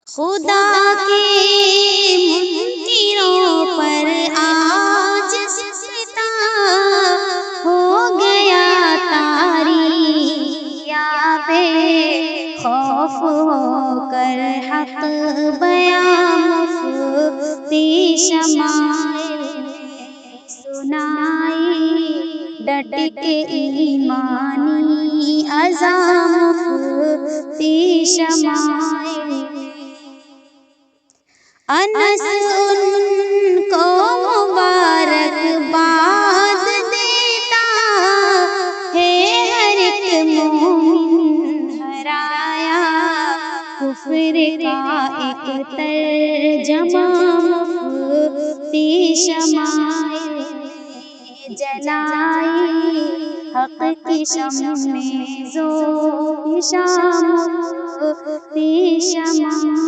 خدا کے منکروں پر آج سکتا ہو گیا طاری، یا بے خوف ہو کر حق بیان مفتی شمائل سنائی، ڈٹ کے ایمانی اذان مفتی شمائل۔ انس ان کو مبارک باد دیتا ہے، ہر ایک مومن ہرایا کفر کا ایک ترجمہ مفتی شمائل جلائی، حق کی شمع ذوق شام مفتی شمائل۔